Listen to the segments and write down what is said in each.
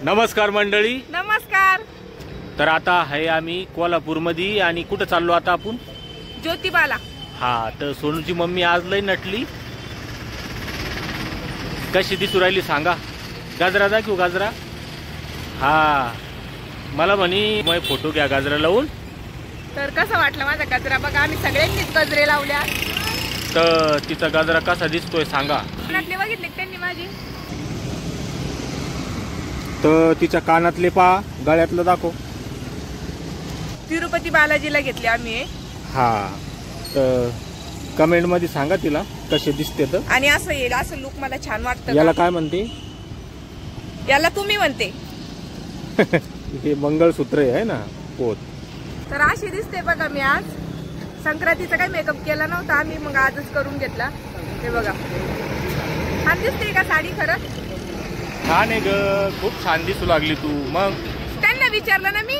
नमस्कार मंडळी. नमस्कार. तर आता आहे आम्ही कोल्हापूर मध्ये आणि कुठं चाललो आता आपण? ज्योतिबाला. हा, तर सोनूची मम्मी आज लय नटली. कशी दिसू राहिली सांगा? गाजरा दाखवू गाजरा. हा, मला म्हणी मग फोटो घ्या गाजरा लावून. तर कसा वाटला माझा गजरा? बघा आम्ही सगळ्यांनीच गजरे लावल्या. तर तिचा गाजरा कसा दिसतोय सांगा? कानातले बघितले त्यांनी माझी. तर तिच्या कानातले पा, गळ्यातलं दाखव. तिरुपती बालाजीला घेतले आम्ही. हा, तर कमेंट मध्ये सांगा तिला कसे दिसते. तर आणि असं येईल असं लुक मला छान वाटतं. याला काय म्हणते? याला तुम्ही म्हणते. हे मंगळसूत्र आहे ना, पोत. तर अशी दिसते बघा. मी आज संक्रांतीचा काही मेकअप केला नव्हता आम्ही, मग आजच करून घेतला. हे बघा, छान दिसते का साडी? खरंच छान आहे ग, खूप छान दिसू लागली तू. मग त्यांना विचारलं ना मी.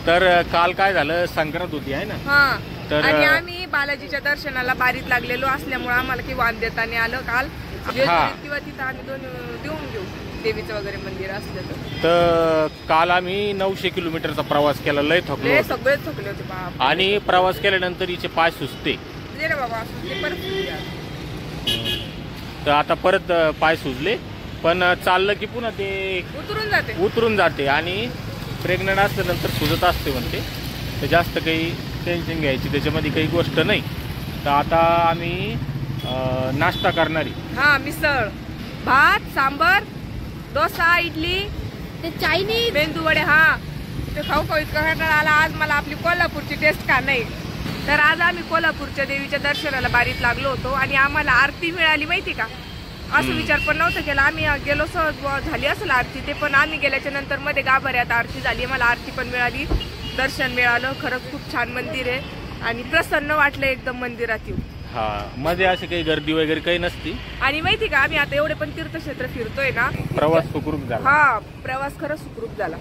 तर काल काय झालं, संक्रांत होती आहे ना. हा, तर आणि आम्ही बालाजीच्या दर्शनाला बारीत लागलेलो असल्यामुळे आम्हाला काही वाद देता नाही आलं काल. किंवा तिथं आम्ही देऊन घेऊ देवीचं वगैरे मंदिर असलं तर काल आम्ही 900 किलोमीटरचा प्रवास केला. लय थकलो, सगळे थकले होते बाप. आणि प्रवास केल्यानंतर हिचे पाय सुचते. बाबा तर आता परत पाय सुजले, पण चाललं की पुन्हा ते उतरून जाते आणि प्रेग्नंट असल्यानंतर सुजत असते म्हणते. तर जास्त काही टेन्शन घ्यायची त्याच्यामध्ये काही गोष्ट नाही. तर आता आम्ही नाश्ता करणारी. हा, मिसळ, भात, सांबर, डोसा, इडली, ते चायनीज, मेंदू वडे. हा, ते खाऊ इतका कंटाळा आला आज मला आपली कोल्हापूरची टेस्ट का नाही. तर आज आम्ही कोल्हापूरच्या देवीच्या दर्शनाला बारीत लागलो होतो आणि आम्हाला आरती मिळाली माहिती का? असं विचार पण नव्हता केला आम्ही. गेलो सहज झाली असेल आरती, ते पण आम्ही गेल्याच्या नंतर मध्ये गाभाऱ्यात आरती झाली. मला आरती पण मिळाली, दर्शन मिळालं. खरंच खूप छान मंदिर आहे आणि प्रसन्न वाटलं एकदम मंदिरात येऊन. हा, मध्ये अशी काही गर्दी वगैरे काही नसती. आणि माहिती का, आम्ही आता एवढे पण तीर्थक्षेत्र फिरतोय ना, प्रवास सुखरूप झाला. हा, प्रवास खरंच सुखरूप झाला.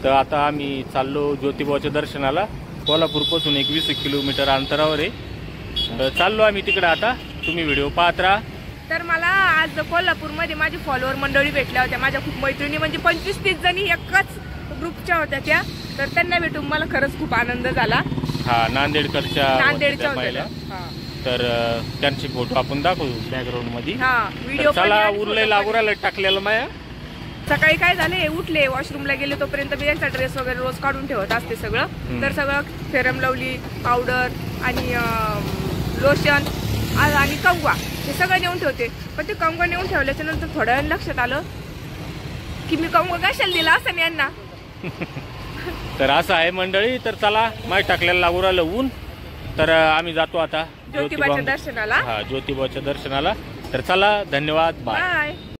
तर आता आम्ही चाललो ज्योतिबाच्या दर्शनाला. कोल्हापूर पासून 20 किलोमीटर अंतरावर आहे. चाललो आम्ही तिकडे. आता तुम्ही व्हिडिओ पाहत राहा. तर मला आज कोल्हापूरमध्ये माझी फॉलोअर मंडळी भेटल्या होत्या. माझ्या खूप मैत्रिणी, म्हणजे 25-30 जणी एकाच ग्रुपच्या होत्या त्या. तर त्यांना भेटून मला खरंच खूप आनंद झाला. हा, नांदेडच्या होत्या. तर त्यांचे फोटो आपण दाखवू बॅकग्राऊंड मध्ये. हा, व्हिडिओ चला उरले लागूराला टाकलेलं माया. सकाळी काय झाले, उठले वॉशरूमला गेले तोपर्यंत मी त्यांचा ड्रेस वगैरे रोज काढून ठेवत असते सगळं. तर सगळं फेरम लावली, पावडर आणि लोशन आणि कंगवा हे सगळं नेऊन ठेवते. पण ते कंगवा नेऊन ठेवल्याच्या नंतर थोड्या वेळ लक्षात आलं की मी कंगवा कशाला दिला असं यांना. तर असं आहे मंडळी. तर चला, माय टाकलेलं लागूराला ऊन. तर आम्ही जातो आता ज्योतिबाच्या दर्शनाला. हा, ज्योतिबाच्या दर्शनाला. तर चला, धन्यवाद, बाय.